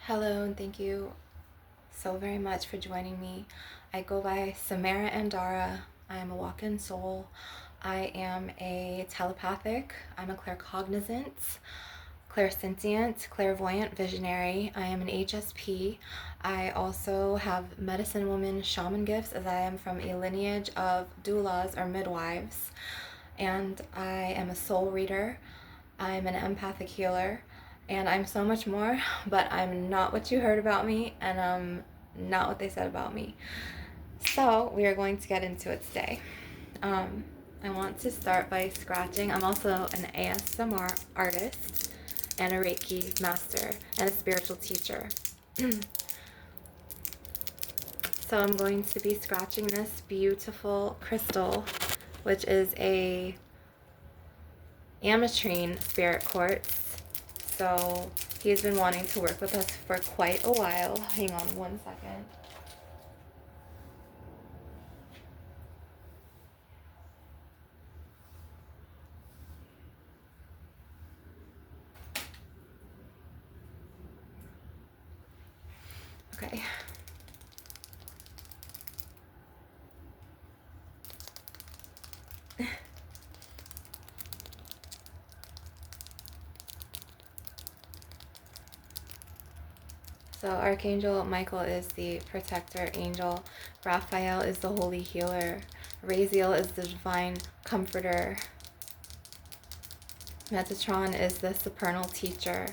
Hello, and thank you so very much for joining me. I go by Samara Andara. I am a walk-in soul. I am a telepathic. I'm a claircognizant, clairsentient, clairvoyant visionary. I am an HSP. I also have medicine woman shaman gifts, as I am from a lineage of doulas or midwives. And I am a soul reader. I'm an empathic healer. And I'm so much more, but I'm not what you heard about me, and I'm not what they said about me. So we are going to get into it today. I want to start by scratching. I'm also an ASMR artist and a Reiki master and a spiritual teacher. So I'm going to be scratching this beautiful crystal, which is a ametrine spirit quartz. So he's been wanting to work with us for quite a while. Hang on one second. Okay. So Archangel Michael is the protector angel. Raphael is the holy healer. Raziel is the divine comforter. Metatron is the supernal teacher.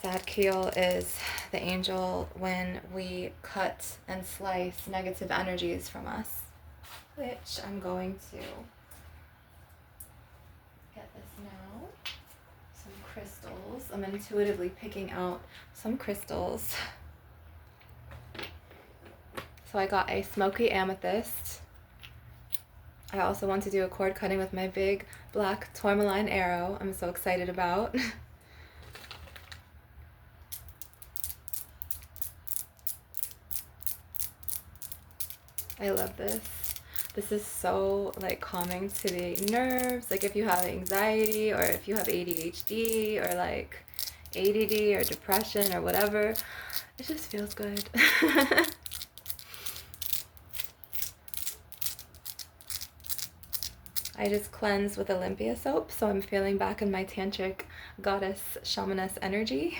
Zadkiel is the angel when we cut and slice negative energies from us, which I'm going to get this now. Some crystals. I'm intuitively picking out some crystals. So I got a smoky amethyst. I also want to do a cord cutting with my big black tourmaline arrow I'm so excited about. I love this. This is so like calming to the nerves. Like if you have anxiety or if you have ADHD or like ADD or depression or whatever, it just feels good. I just cleanse with Olympia soap, so I'm feeling back in my tantric goddess shamaness energy.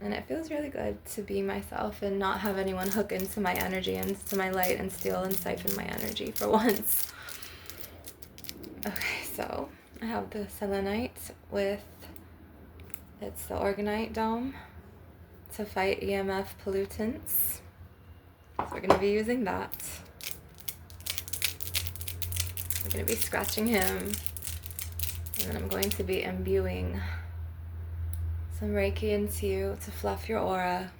And it feels really good to be myself and not have anyone hook into my energy and to my light and steal and siphon my energy for once. Okay, so I have the selenite with, it's the orgonite dome to fight EMF pollutants. So we're going to be using that. We're going to be scratching him. And then I'm going to be imbuing some Reiki into you to fluff your aura.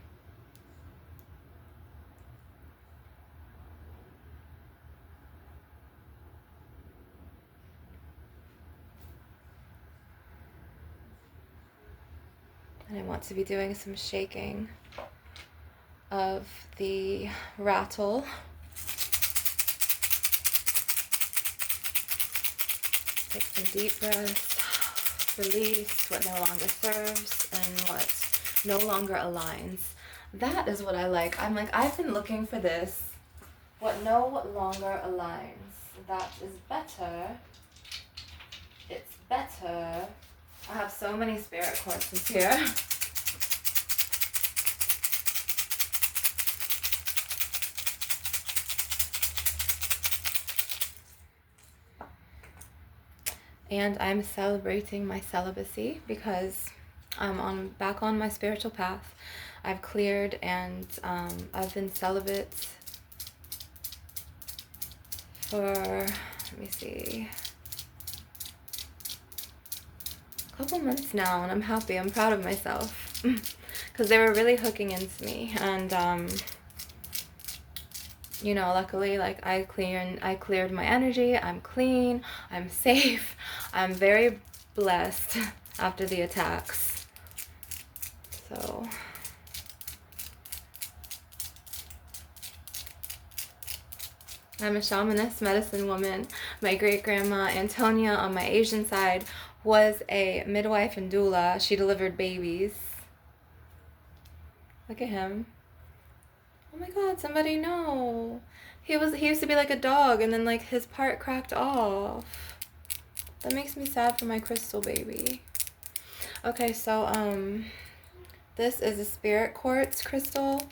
And I want to be doing some shaking of the rattle. Take some deep breaths. Release what no longer serves and what no longer aligns. That is what I like. I'm like, I've been looking for this. What no longer aligns. That is better. It's better. I have so many spirit quartzes here. And I'm celebrating my celibacy because I'm back on my spiritual path. I've cleared and I've been celibate for, let me see, a couple months now, and I'm happy. I'm proud of myself because they were really hooking into me. And you know, luckily, like I cleared my energy. I'm clean. I'm safe. I'm very blessed after the attacks. So I'm a shamanist, medicine woman. My great grandma Antonia on my Asian side was a midwife and doula. She delivered babies. Look at him. Oh my god, somebody know. He used to be like a dog and then like his part cracked off. That makes me sad for my crystal baby. Okay, so this is a spirit quartz crystal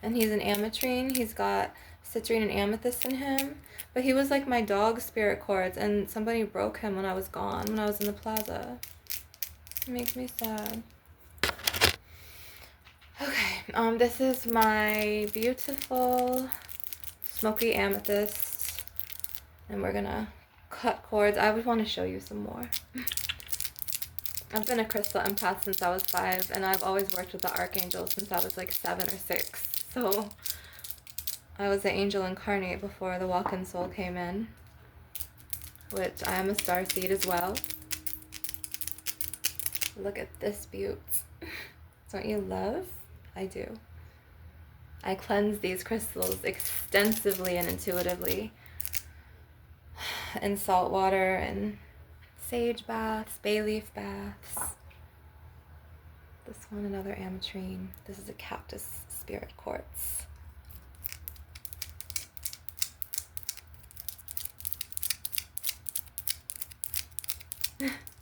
and he's an ametrine. He's got citrine and amethyst in him. But he was like my dog spirit quartz and somebody broke him when I was gone, when I was in the plaza. It makes me sad. Okay, this is my beautiful smoky amethyst. And we're gonna cut cords. I would want to show you some more. I've been a crystal empath since I was 5, and I've always worked with the archangels since I was like 7 or 6. So I was an angel incarnate before the walk-in soul came in, which I am a starseed as well. Look at this beaut. Don't you love? I do. I cleanse these crystals extensively and intuitively in salt water and sage baths, bay leaf baths. This one, another ametrine. This is a cactus spirit quartz.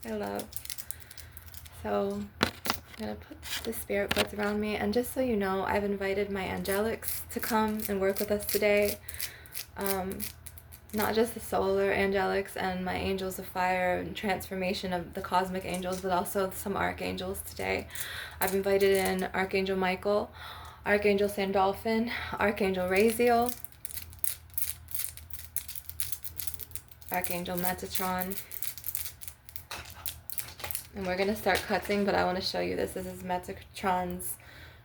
I love. So I'm gonna put the spirit quartz around me, and just so you know, I've invited my angelics to come and work with us today. Not just the solar angelics and my angels of fire and transformation of the cosmic angels, but also some archangels today. I've invited in Archangel Michael, Archangel Sandalphon, Archangel Raziel, Archangel Metatron. And we're going to start cutting, but I want to show you this. This is Metatron's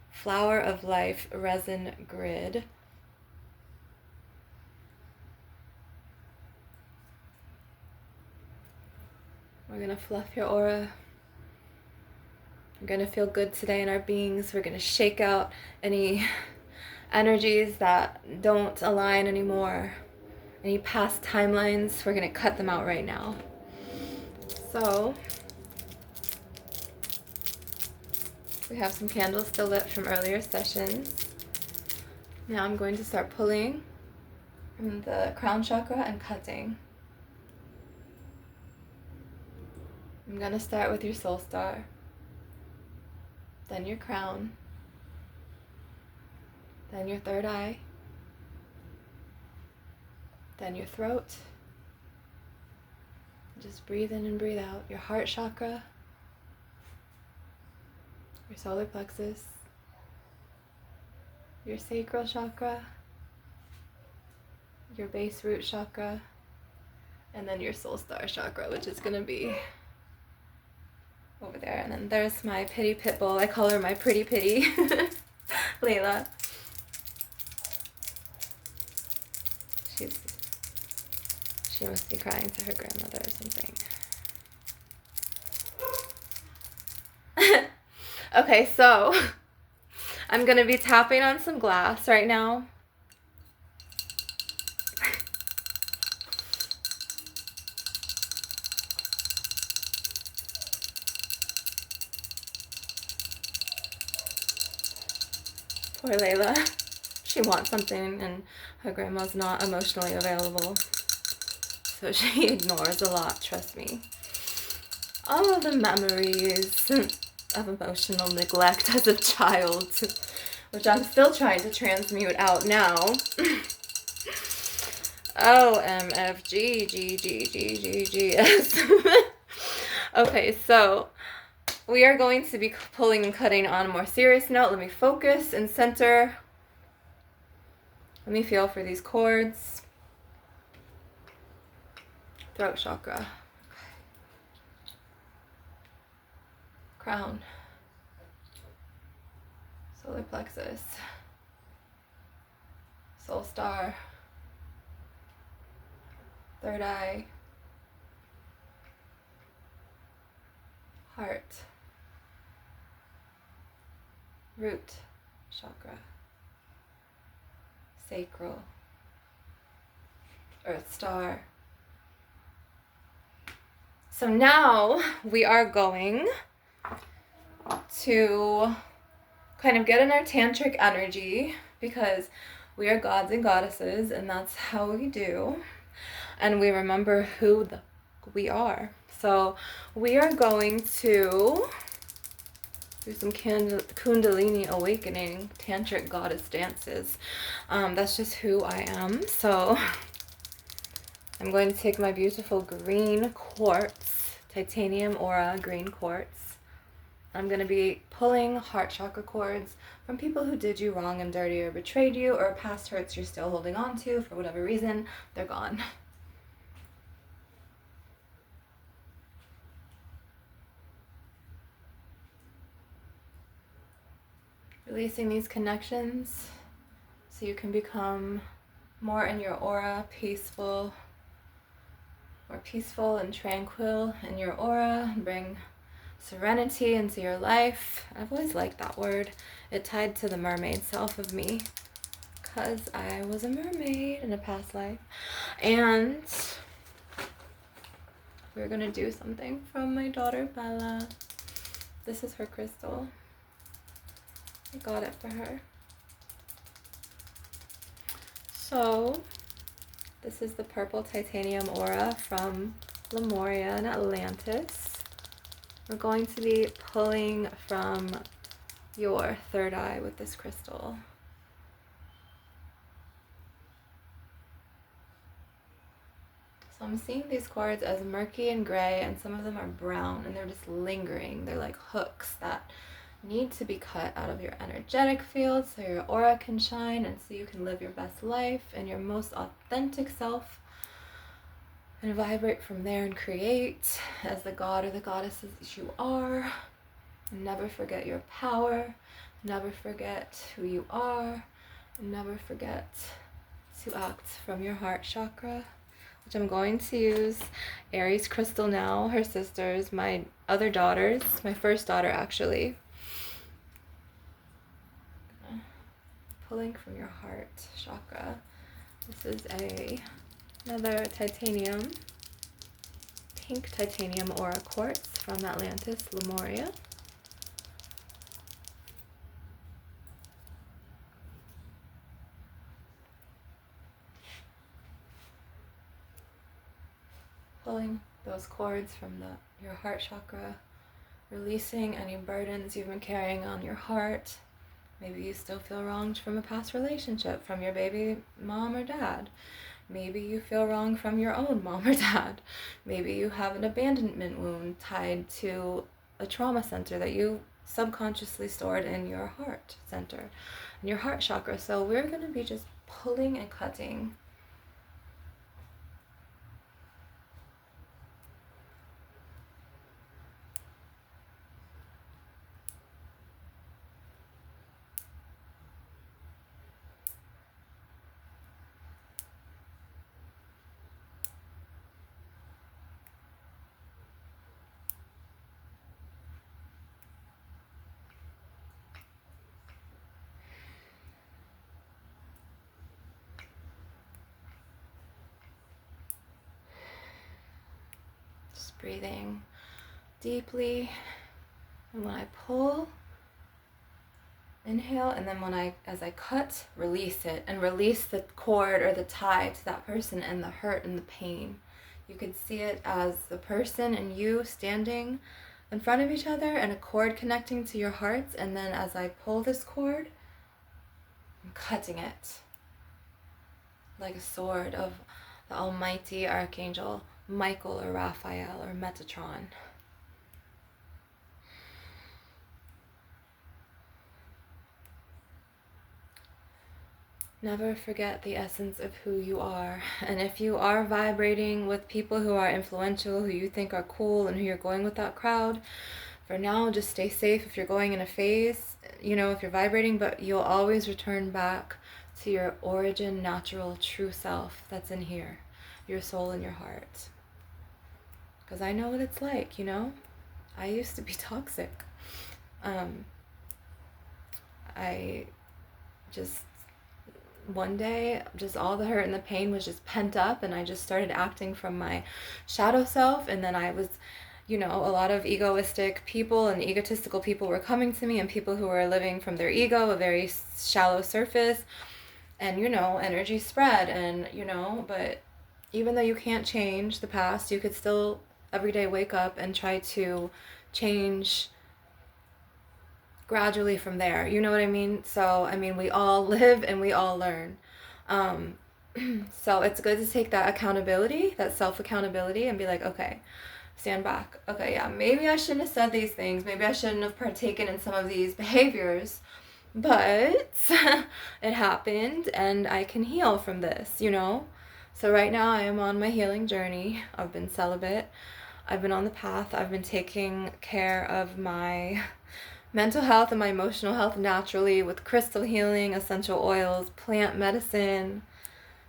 Flower of Life resin grid. We're going to fluff your aura. We're going to feel good today in our beings. We're going to shake out any energies that don't align anymore. Any past timelines, we're going to cut them out right now. So we have some candles still lit from earlier sessions. Now I'm going to start pulling from the crown chakra and cutting. I'm going to start with your soul star, then your crown, then your third eye, then your throat. Just breathe in and breathe out. Your heart chakra, your solar plexus, your sacral chakra, your base root chakra, and then your soul star chakra, which is going to be over there. And then there's my pity pit bull. I call her my pretty pity, Layla. She must be crying to her grandmother or something. Okay, so I'm gonna be tapping on some glass right now. Poor Layla. She wants something and her grandma's not emotionally available. So she ignores a lot, trust me. All the memories of emotional neglect as a child, which I'm still trying to transmute out now. OMFGGGGGGS. Okay, so we are going to be pulling and cutting on a more serious note. Let me focus and center. Let me feel for these cords. Throat chakra. Okay. Crown. Solar plexus. Soul star. Third eye. Heart. Root chakra. Sacral. Earth star. So now we are going to kind of get in our tantric energy, because we are gods and goddesses, and that's how we do. And we remember who we are. So we are going to do some Kundalini awakening tantric goddess dances. That's just who I am. So I'm going to take my beautiful green quartz, titanium aura green quartz. I'm going to be pulling heart chakra cords from people who did you wrong and dirty or betrayed you, or past hurts you're still holding on to for whatever reason. They're gone. Releasing these connections so you can become more in your aura, peaceful and tranquil in your aura. Bring serenity into your life. I've always liked that word. It tied to the mermaid self of me, because I was a mermaid in a past life. And we're gonna do something from my daughter Bella. This is her crystal. I got it for her. So this is the purple titanium aura from Lemuria and Atlantis. We're going to be pulling from your third eye with this crystal. So I'm seeing these cords as murky and gray, and some of them are brown, and they're just lingering. They're like hooks that need to be cut out of your energetic field so your aura can shine, and so you can live your best life and your most authentic self, and vibrate from there and create as the god or the goddess that you are. Never forget your power. Never forget who you are. Never forget to act from your heart chakra, which I'm going to use Aries crystal now, her sisters, my other daughters, my first daughter actually. Pulling from your heart chakra. This is another titanium, pink titanium aura quartz from Atlantis, Lemuria. Pulling those cords from your heart chakra, releasing any burdens you've been carrying on your heart. Maybe you still feel wronged from a past relationship, from your baby mom or dad. Maybe you feel wrong from your own mom or dad. Maybe you have an abandonment wound tied to a trauma center that you subconsciously stored in your heart center, in your heart chakra. So we're going to be just pulling and cutting. Breathing deeply, and when I pull, inhale, and then as I cut, release it, and release the cord or the tie to that person and the hurt and the pain. You could see it as the person and you standing in front of each other and a cord connecting to your hearts, and then as I pull this cord, I'm cutting it like a sword of the almighty Archangel Michael or Raphael or Metatron. Never forget the essence of who you are. And if you are vibrating with people who are influential, who you think are cool, and who you're going with that crowd, for now, just stay safe if you're going in a phase, if you're vibrating, but you'll always return back to your origin, natural, true self that's in here, your soul and your heart. Because I know what it's like, I used to be toxic. I just one day, just all the hurt and the pain was just pent up, and I just started acting from my shadow self. And then I was, a lot of egoistic people and egotistical people were coming to me, and people who were living from their ego, a very shallow surface. And, energy spread. And, but even though you can't change the past, you could still every day wake up and try to change gradually from there. You know what I mean? So, I mean, we all live and we all learn. Um, so it's good to take that accountability, that self-accountability, and be like, okay, stand back. Okay, yeah, maybe I shouldn't have said these things. Maybe I shouldn't have partaken in some of these behaviors. But it happened, and I can heal from this, So right now I am on my healing journey. I've been celibate. I've been on the path. I've been taking care of my mental health and my emotional health naturally with crystal healing, essential oils, plant medicine.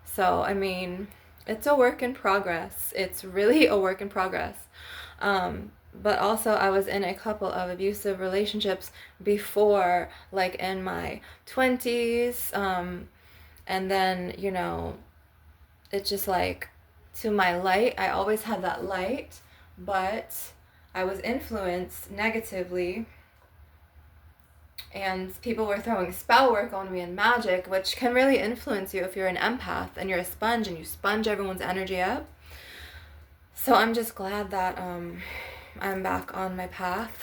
So, I mean, it's a work in progress. It's really a work in progress. But also I was in a couple of abusive relationships before, like in my 20s. And then, it's just like, to my light, I always had that light, but I was influenced negatively, and people were throwing spell work on me and magic, which can really influence you if you're an empath and you're a sponge and you sponge everyone's energy up. So I'm just glad that I'm back on my path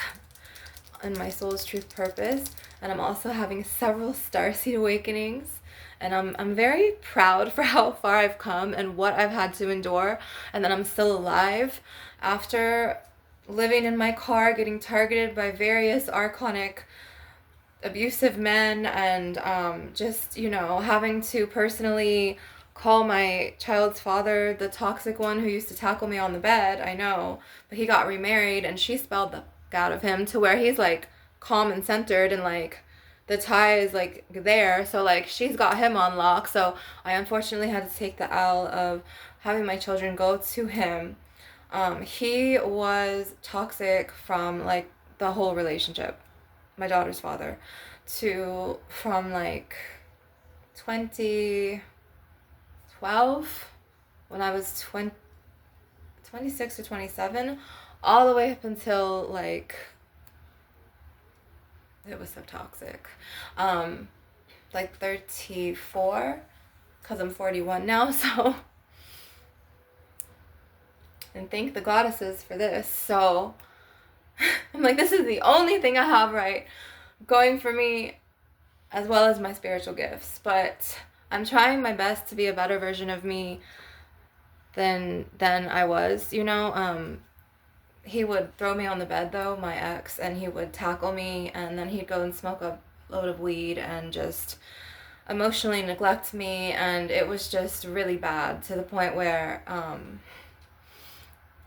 and my soul's truth purpose, and I'm also having several starseed awakenings, and I'm very proud for how far I've come and what I've had to endure, and that I'm still alive after living in my car, getting targeted by various archonic abusive men, and just, having to personally call my child's father the toxic one who used to tackle me on the bed. I know, but he got remarried, and she spelled the out of him to where he's like calm and centered, and like the tie is like there, so like she's got him on lock. So I unfortunately had to take the L of having my children go to him. He was toxic from like the whole relationship, my daughter's father, from like 2012, when I was 26 or 27, all the way up until like, it was so toxic, like 34, because I'm 41 now. So, and thank the goddesses for this. So I'm like, this is the only thing I have right going for me, as well as my spiritual gifts. But I'm trying my best to be a better version of me than I was, He would throw me on the bed, though, my ex, and he would tackle me, and then he'd go and smoke a load of weed and just emotionally neglect me, and it was just really bad, to the point where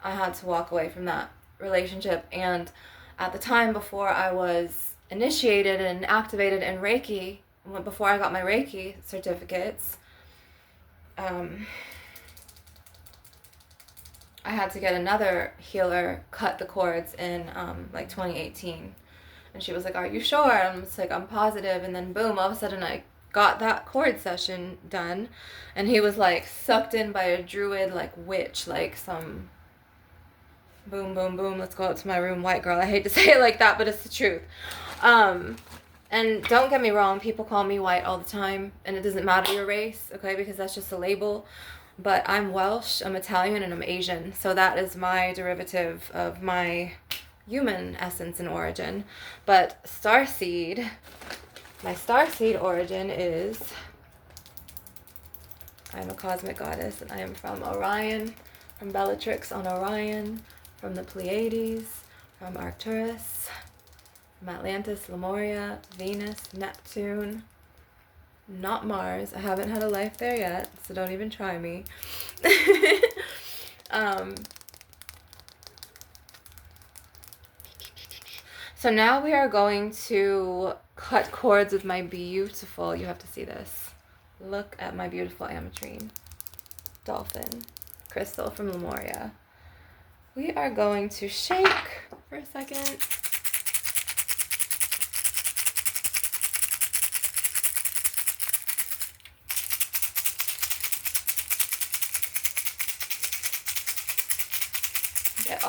I had to walk away from that relationship. And at the time, before I was initiated and activated in Reiki, before I got my Reiki certificates, I had to get another healer cut the cords in like 2018. And she was like, are you sure? And I'm just like, I'm positive. And then boom, all of a sudden I got that cord session done. And he was like sucked in by a druid, like witch, like some boom, boom, boom, let's go out to my room, white girl. I hate to say it like that, but it's the truth. And don't get me wrong, people call me white all the time, and it doesn't matter your race, okay, because that's just a label. But I'm Welsh, I'm Italian, and I'm Asian. So that is my derivative of my human essence and origin. But starseed, my starseed origin is, I'm a cosmic goddess, and I am from Orion, from Bellatrix on Orion, from the Pleiades, from Arcturus, from Atlantis, Lemuria, Venus, Neptune. Not Mars. I haven't had a life there yet, so don't even try me. So now we are going to cut cords with my beautiful, you have to see this. Look at my beautiful ametrine dolphin crystal from Lemuria. We are going to shake for a second.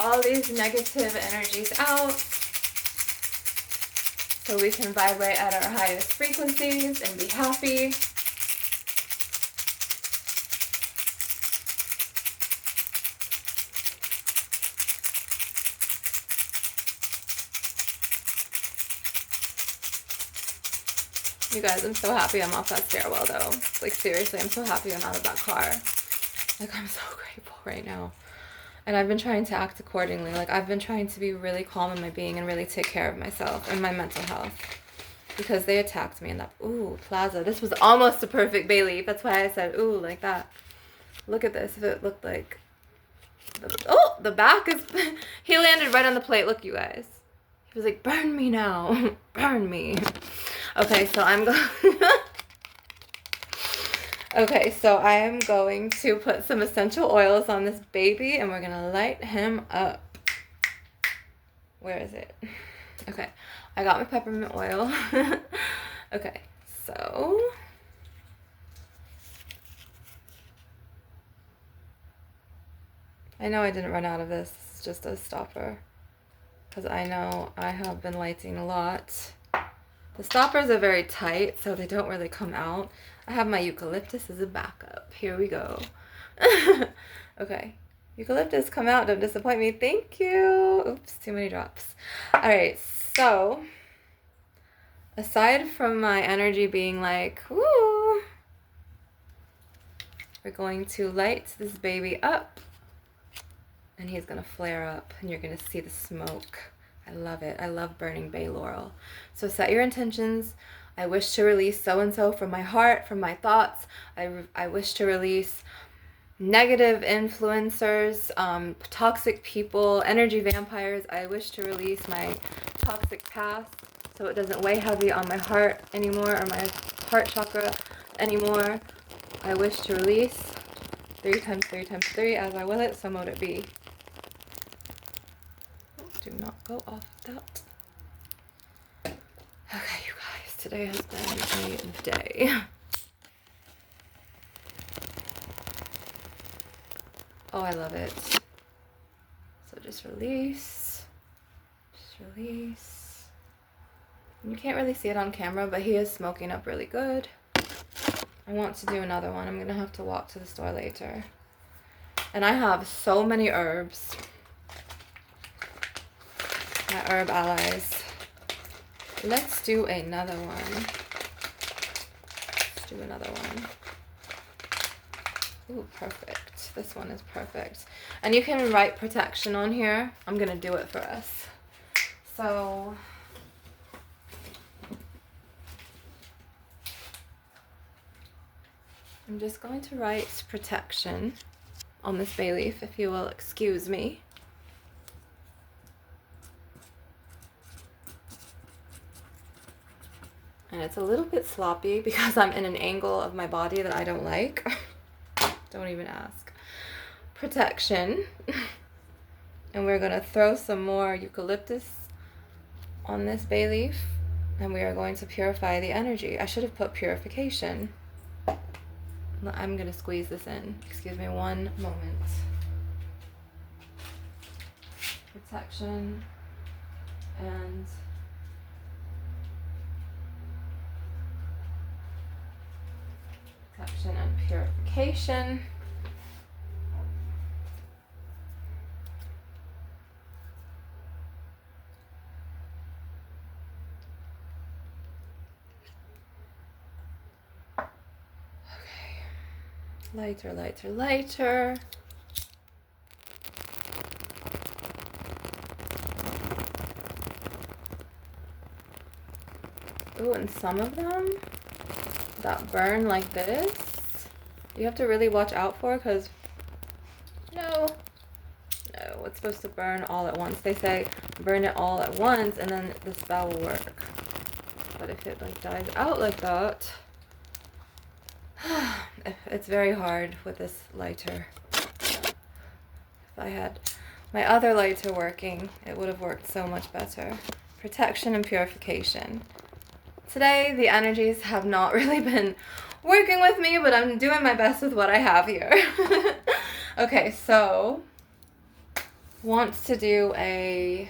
all these negative energies out so we can vibrate at our highest frequencies and be happy. You guys, I'm so happy I'm off that stairwell though. Like seriously, I'm so happy I'm out of that car. Like I'm so grateful right now. And I've been trying to act accordingly. Like I've been trying to be really calm in my being and really take care of myself and my mental health. Because they attacked me in that, ooh, plaza. This was almost a perfect bay leaf. That's why I said, ooh, like that. Look at this. If it looked like, oh, the back is, he landed right on the plate. Look, you guys. He was like, burn me now. Burn me. Okay, so I'm going, okay, so I am going to put some essential oils on this baby and we're going to light him up. Where is it? Okay, I got my peppermint oil. Okay, so I know I didn't run out of this. It's just a stopper because I know I have been lighting a lot. The stoppers are very tight, so they don't really come out. I have my eucalyptus as a backup. Here we go. Okay. Eucalyptus, come out. Don't disappoint me. Thank you. Oops, too many drops. All right, so aside from my energy being like, woo, we're going to light this baby up. And he's going to flare up, and you're going to see the smoke. I love it. I love burning bay laurel. So set your intentions. I wish to release so-and-so from my heart, from my thoughts. I wish to release negative influencers, toxic people, energy vampires. I wish to release my toxic past so it doesn't weigh heavy on my heart anymore or my heart chakra anymore. I wish to release 3 times 3 times 3 as I will it, so mote it be. Do not go off that. Okay, you guys, today has been a day. Oh, I love it. So just release. Just release. You can't really see it on camera, but he is smoking up really good. I want to do another one. I'm going to have to walk to the store later. And I have so many herbs. My herb allies. Let's do another one. Let's do another one. Ooh, perfect. This one is perfect. And you can write protection on here. I'm going to do it for us. So I'm just going to write protection on this bay leaf, if you will excuse me. And it's a little bit sloppy because I'm in an angle of my body that I don't like. Don't even ask. Protection. And we're going to throw some more eucalyptus on this bay leaf. And we are going to purify the energy. I should have put purification. I'm going to squeeze this in. Excuse me one moment. Protection and protection and purification. Lighter, lighter, lighter. Ooh, and some of them that burn like this, you have to really watch out for because no, it's supposed to burn all at once. They say burn it all at once and then the spell will work. But if it like dies out like that, it's very hard with this lighter. If I had my other lighter working, it would have worked so much better. Protection and purification. Today, the energies have not really been working with me, but I'm doing my best with what I have here. Okay, so wants to do a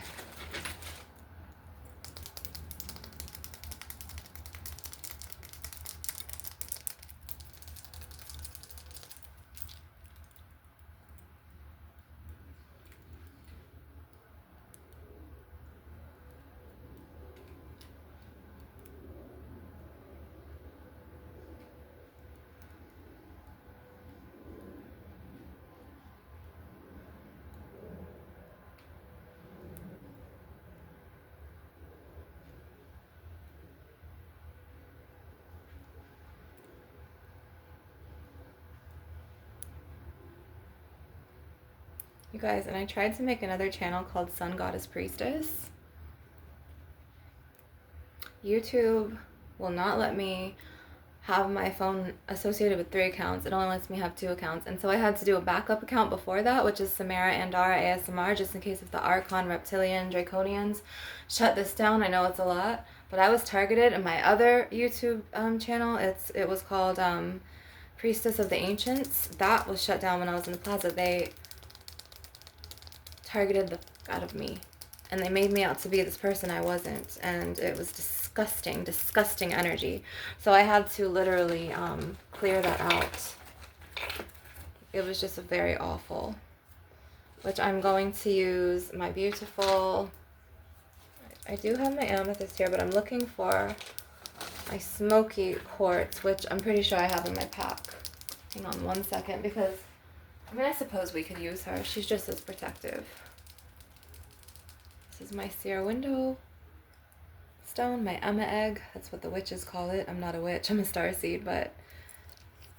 you guys, and I tried to make another channel called Sun Goddess Priestess. YouTube will not let me have my phone associated with 3 accounts. It only lets me have 2 accounts. And so I had to do a backup account before that, which is Samara Andara ASMR, just in case if the Archon, Reptilian, Draconians shut this down. I know it's a lot, but I was targeted in my other YouTube channel. It was called Priestess of the Ancients. That was shut down when I was in the plaza. They targeted the fuck out of me, and they made me out to be this person I wasn't, and it was disgusting energy. So I had to literally clear that out. It was just very awful, which I'm going to use my beautiful, I do have my amethyst here, but I'm looking for my smoky quartz, which I'm pretty sure I have in my pack. Hang on one second, because I mean, I suppose we could use her. She's just as protective. This is my Sierra Window stone, my Emma egg. That's what the witches call it. I'm not a witch, I'm a starseed, but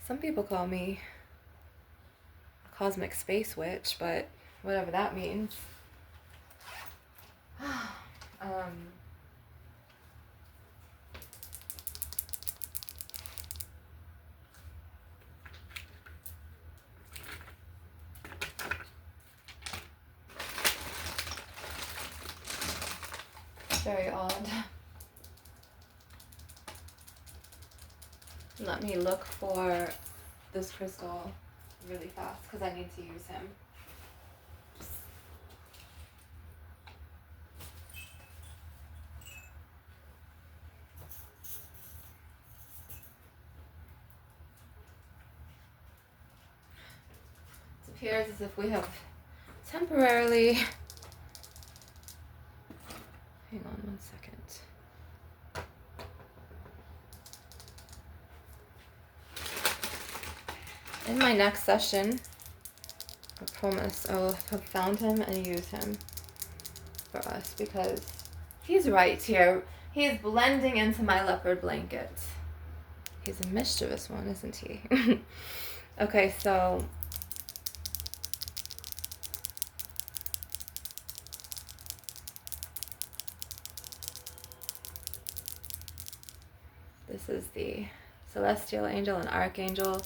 some people call me a cosmic space witch, but whatever that means. Very odd. Let me look for this crystal really fast because I need to use him. It appears as if we have temporarily... Hang on one second. In my next session, I promise I will have found him and use him for us, because he's right here. He is blending into my leopard blanket. He's a mischievous one, isn't he? Okay, so this is the Celestial Angel and Archangel,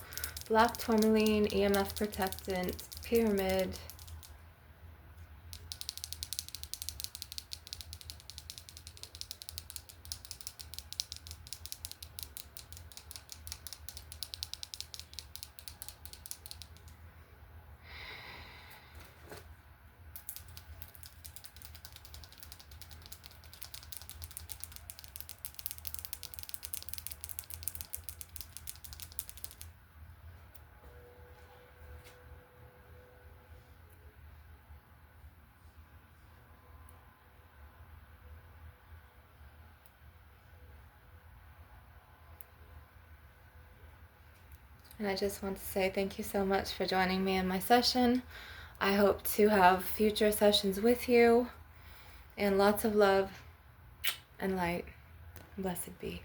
Black Tourmaline, EMF Protectant, Pyramid. And I just want to say thank you so much for joining me in my session. I hope to have future sessions with you, and lots of love and light. Blessed be.